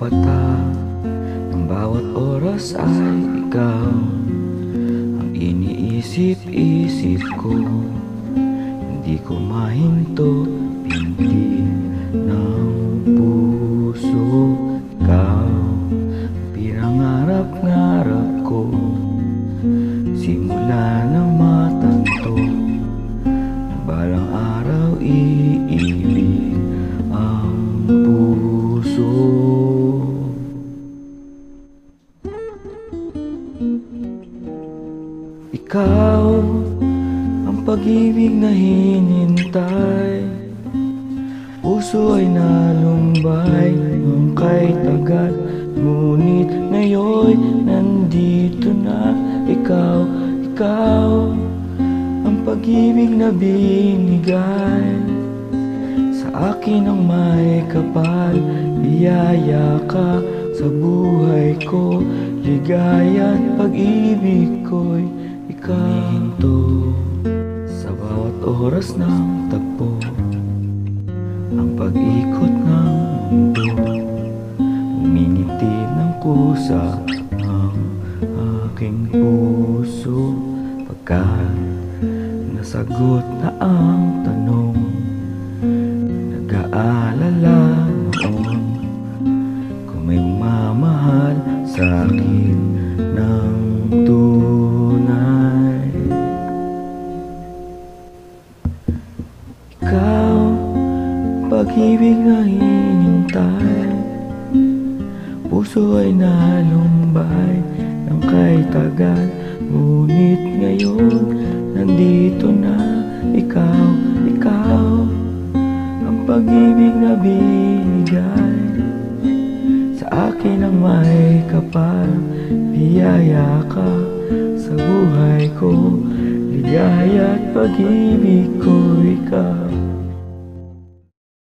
patak ng bawat oras ay ikaw ang iniisip-isip ko. Hindi ko mahinto pinti ng puso. Ikaw pinangarap-ngarap ko simula ng matanto na balang araw iibig ang puso. Ikaw ang pag-ibig na hinintay, puso ay nalumbay nung kay tagal. Ngunit ngayon nandito na ikaw, ikaw ang pag-ibig na binigay sa akin ang may kapal. Biyaya ka sa buhay ko, ligaya at pag-ibig ko'y ikaw. Huminto sa bawat oras ng tagpo, ang pag-ikot ng mundo, umingiti ng kusa ang aking puso. Pagkat nasagot na ang tanong, nag-aalala noon kung may mamahal sa'kin ng tunay. Ikaw, pag-ibig na hinintay, puso ay nalumbay ng kay tagal. Ngunit ngayon nandito na ikaw, ikaw ang pag-ibig na binigay sa akin ang may kapal. Biyaya ka sa buhay ko, ligaya at pag-ibig ko ikaw.